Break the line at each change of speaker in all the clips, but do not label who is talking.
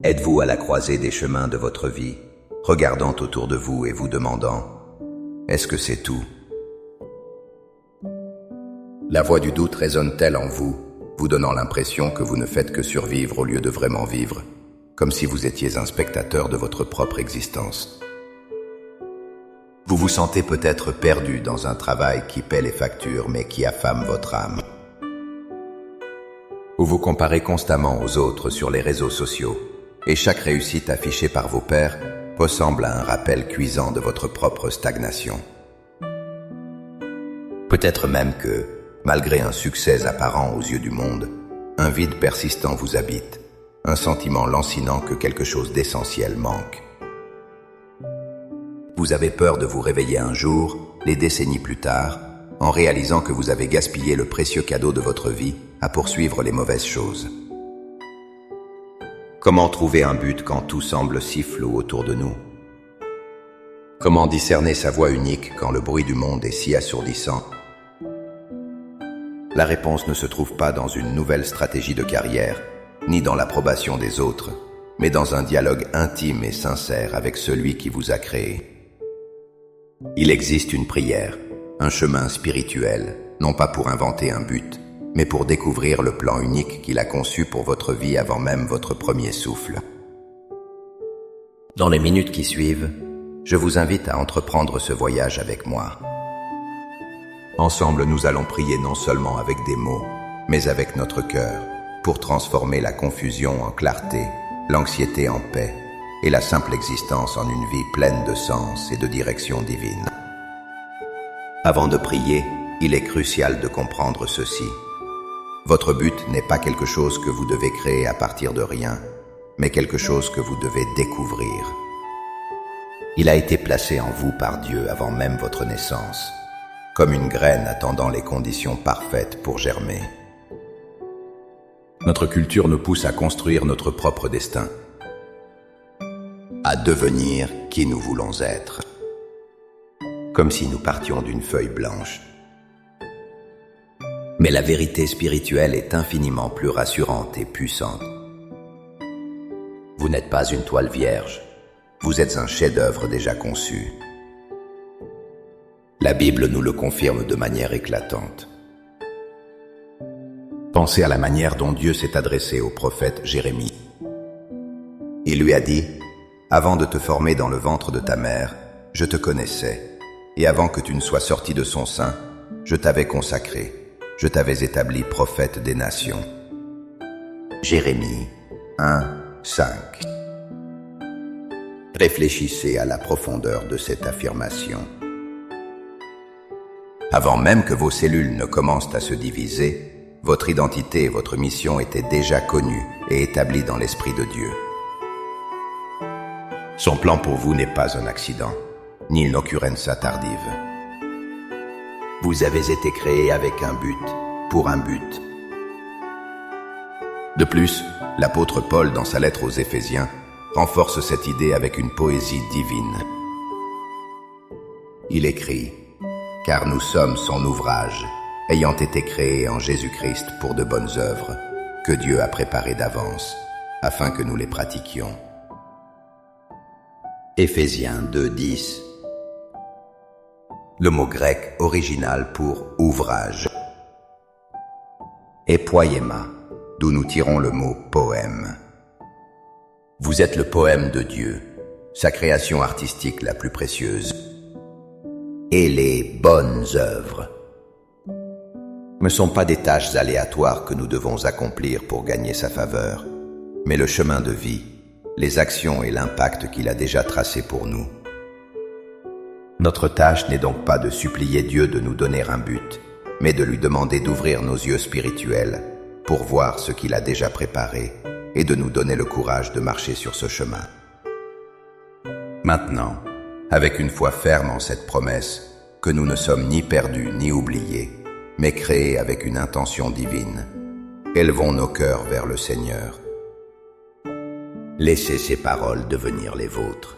Êtes-vous à la croisée des chemins de votre vie, regardant autour de vous et vous demandant « Est-ce que c'est tout ?» La voix du doute résonne-t-elle en vous, vous donnant l'impression que vous ne faites que survivre au lieu de vraiment vivre, comme si vous étiez un spectateur de votre propre existence? Vous vous sentez peut-être perdu dans un travail qui paie les factures mais qui affame votre âme. Vous vous comparez constamment aux autres sur les réseaux sociaux, et chaque réussite affichée par vos pairs ressemble à un rappel cuisant de votre propre stagnation. Peut-être même que, malgré un succès apparent aux yeux du monde, un vide persistant vous habite, un sentiment lancinant que quelque chose d'essentiel manque. Vous avez peur de vous réveiller un jour, des décennies plus tard, en réalisant que vous avez gaspillé le précieux cadeau de votre vie à poursuivre les mauvaises choses. Comment trouver un but quand tout semble si flou autour de nous? Comment discerner sa voix unique quand le bruit du monde est si assourdissant? La réponse ne se trouve pas dans une nouvelle stratégie de carrière, ni dans l'approbation des autres, mais dans un dialogue intime et sincère avec celui qui vous a créé. Il existe une prière, un chemin spirituel, non pas pour inventer un but, mais pour découvrir le plan unique qu'il a conçu pour votre vie avant même votre premier souffle. Dans les minutes qui suivent, je vous invite à entreprendre ce voyage avec moi. Ensemble, nous allons prier non seulement avec des mots, mais avec notre cœur, pour transformer la confusion en clarté, l'anxiété en paix, et la simple existence en une vie pleine de sens et de direction divine. Avant de prier, il est crucial de comprendre ceci. Votre but n'est pas quelque chose que vous devez créer à partir de rien, mais quelque chose que vous devez découvrir. Il a été placé en vous par Dieu avant même votre naissance, comme une graine attendant les conditions parfaites pour germer. Notre culture nous pousse à construire notre propre destin, à devenir qui nous voulons être, comme si nous partions d'une feuille blanche. Mais la vérité spirituelle est infiniment plus rassurante et puissante. Vous n'êtes pas une toile vierge, vous êtes un chef-d'œuvre déjà conçu. La Bible nous le confirme de manière éclatante. Pensez à la manière dont Dieu s'est adressé au prophète Jérémie. Il lui a dit « Avant de te former dans le ventre de ta mère, je te connaissais, et avant que tu ne sois sorti de son sein, je t'avais consacré. Je t'avais établi prophète des nations. » Jérémie 1, 5. Réfléchissez à la profondeur de cette affirmation. Avant même que vos cellules ne commencent à se diviser, votre identité et votre mission étaient déjà connues et établies dans l'Esprit de Dieu. Son plan pour vous n'est pas un accident, ni une occurrence tardive. Vous avez été créé avec un but, pour un but. De plus, l'apôtre Paul, dans sa lettre aux Éphésiens, renforce cette idée avec une poésie divine. Il écrit « Car nous sommes son ouvrage, ayant été créés en Jésus-Christ pour de bonnes œuvres, que Dieu a préparées d'avance, afin que nous les pratiquions. » Éphésiens 2, 10. Le mot grec original pour « ouvrage » est poiema, d'où nous tirons le mot « poème ». Vous êtes le poème de Dieu, sa création artistique la plus précieuse. Et les bonnes œuvres ne sont pas des tâches aléatoires que nous devons accomplir pour gagner sa faveur, mais le chemin de vie, les actions et l'impact qu'il a déjà tracé pour nous. Notre tâche n'est donc pas de supplier Dieu de nous donner un but, mais de lui demander d'ouvrir nos yeux spirituels pour voir ce qu'il a déjà préparé et de nous donner le courage de marcher sur ce chemin. Maintenant, avec une foi ferme en cette promesse, que nous ne sommes ni perdus ni oubliés, mais créés avec une intention divine, élevons nos cœurs vers le Seigneur. Laissez ces paroles devenir les vôtres.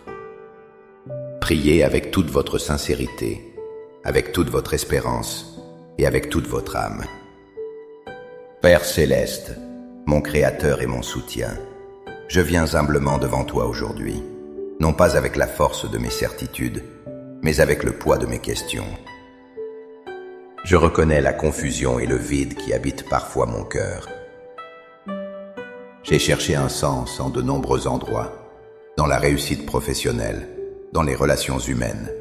Priez avec toute votre sincérité, avec toute votre espérance et avec toute votre âme. Père céleste, mon Créateur et mon soutien, je viens humblement devant toi aujourd'hui, non pas avec la force de mes certitudes, mais avec le poids de mes questions. Je reconnais la confusion et le vide qui habitent parfois mon cœur. J'ai cherché un sens en de nombreux endroits, dans la réussite professionnelle, dans les relations humaines,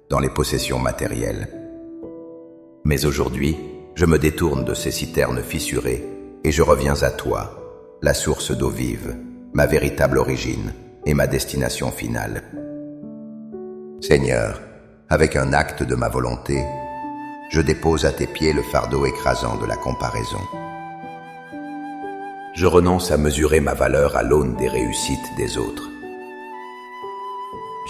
dans les possessions matérielles. Mais aujourd'hui, je me détourne de ces citernes fissurées et je reviens à toi, la source d'eau vive, ma véritable origine et ma destination finale. Seigneur, avec un acte de ma volonté, je dépose à tes pieds le fardeau écrasant de la comparaison. Je renonce à mesurer ma valeur à l'aune des réussites des autres.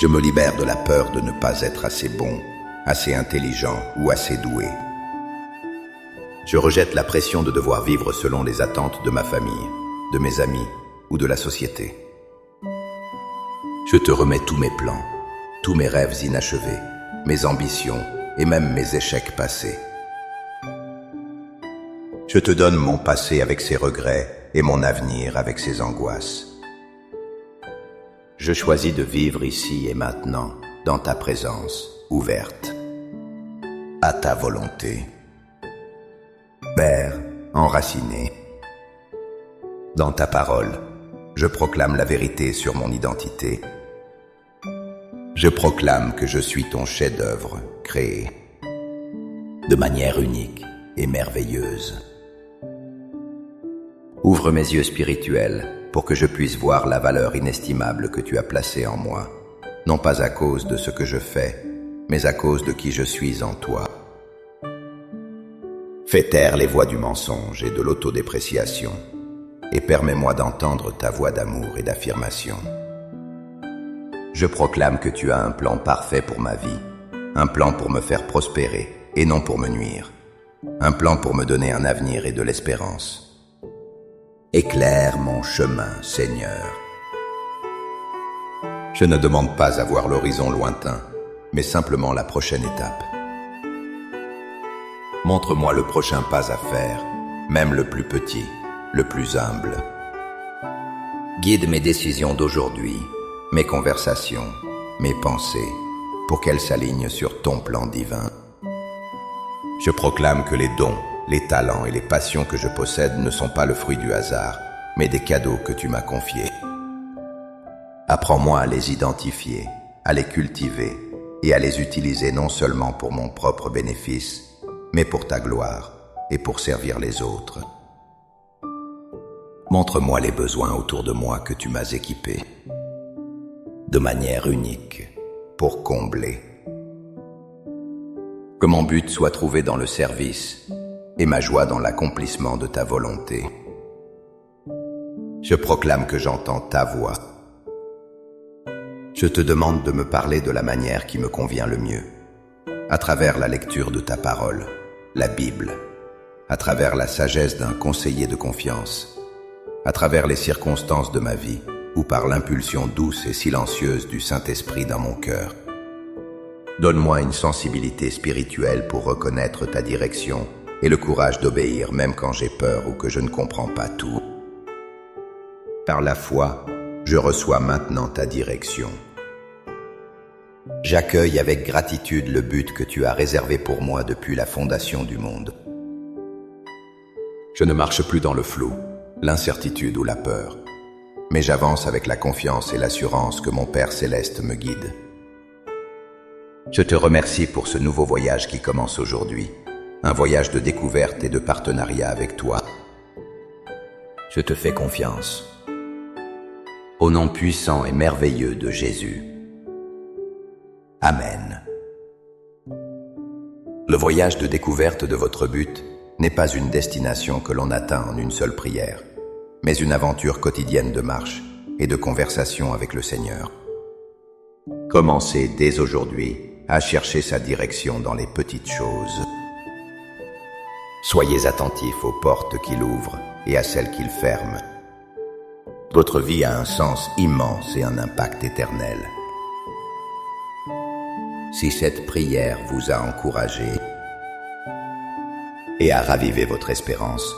Je me libère de la peur de ne pas être assez bon, assez intelligent ou assez doué. Je rejette la pression de devoir vivre selon les attentes de ma famille, de mes amis ou de la société. Je te remets tous mes plans, tous mes rêves inachevés, mes ambitions et même mes échecs passés. Je te donne mon passé avec ses regrets et mon avenir avec ses angoisses. Je choisis de vivre ici et maintenant, dans ta présence, ouverte, à ta volonté. Père, enraciné, dans ta parole, je proclame la vérité sur mon identité. Je proclame que je suis ton chef-d'œuvre créé de manière unique et merveilleuse. Ouvre mes yeux spirituels pour que je puisse voir la valeur inestimable que tu as placée en moi, non pas à cause de ce que je fais, mais à cause de qui je suis en toi. Fais taire les voix du mensonge et de l'autodépréciation, et permets-moi d'entendre ta voix d'amour et d'affirmation. Je proclame que tu as un plan parfait pour ma vie, un plan pour me faire prospérer et non pour me nuire, un plan pour me donner un avenir et de l'espérance. Éclaire mon chemin, Seigneur. Je ne demande pas à voir l'horizon lointain, mais simplement la prochaine étape. Montre-moi le prochain pas à faire, même le plus petit, le plus humble. Guide mes décisions d'aujourd'hui, mes conversations, mes pensées, pour qu'elles s'alignent sur ton plan divin. Je proclame que les dons, les talents et les passions que je possède ne sont pas le fruit du hasard, mais des cadeaux que tu m'as confiés. Apprends-moi à les identifier, à les cultiver et à les utiliser non seulement pour mon propre bénéfice, mais pour ta gloire et pour servir les autres. Montre-moi les besoins autour de moi que tu m'as équipés, de manière unique, pour combler. Que mon but soit trouvé dans le service et ma joie dans l'accomplissement de ta volonté. Je proclame que j'entends ta voix. Je te demande de me parler de la manière qui me convient le mieux, à travers la lecture de ta parole, la Bible, à travers la sagesse d'un conseiller de confiance, à travers les circonstances de ma vie ou par l'impulsion douce et silencieuse du Saint-Esprit dans mon cœur. Donne-moi une sensibilité spirituelle pour reconnaître ta direction et le courage d'obéir même quand j'ai peur ou que je ne comprends pas tout. Par la foi, je reçois maintenant ta direction. J'accueille avec gratitude le but que tu as réservé pour moi depuis la fondation du monde. Je ne marche plus dans le flou, l'incertitude ou la peur, mais j'avance avec la confiance et l'assurance que mon Père céleste me guide. Je te remercie pour ce nouveau voyage qui commence aujourd'hui, un voyage de découverte et de partenariat avec toi. Je te fais confiance. Au nom puissant et merveilleux de Jésus. Amen. Le voyage de découverte de votre but n'est pas une destination que l'on atteint en une seule prière, mais une aventure quotidienne de marche et de conversation avec le Seigneur. Commencez dès aujourd'hui à chercher sa direction dans les petites choses. Soyez attentifs aux portes qu'il ouvre et à celles qu'il ferme. Votre vie a un sens immense et un impact éternel. Si cette prière vous a encouragé et à raviver votre espérance,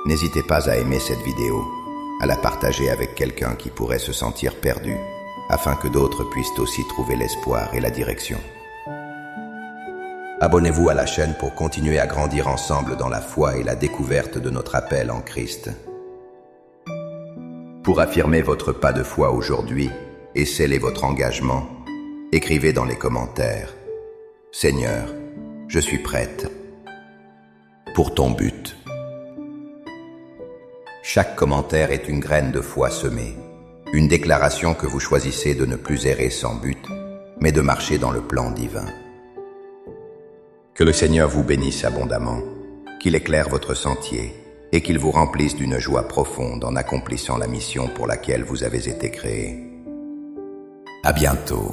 n'hésitez pas à aimer cette vidéo, à la partager avec quelqu'un qui pourrait se sentir perdu, afin que d'autres puissent aussi trouver l'espoir et la direction. Abonnez-vous à la chaîne pour continuer à grandir ensemble dans la foi et la découverte de notre appel en Christ. Pour affirmer votre pas de foi aujourd'hui et sceller votre engagement, écrivez dans les commentaires « Seigneur, je suis prête pour ton but ». Chaque commentaire est une graine de foi semée, une déclaration que vous choisissez de ne plus errer sans but, mais de marcher dans le plan divin. Que le Seigneur vous bénisse abondamment, qu'il éclaire votre sentier et qu'il vous remplisse d'une joie profonde en accomplissant la mission pour laquelle vous avez été créé. À bientôt.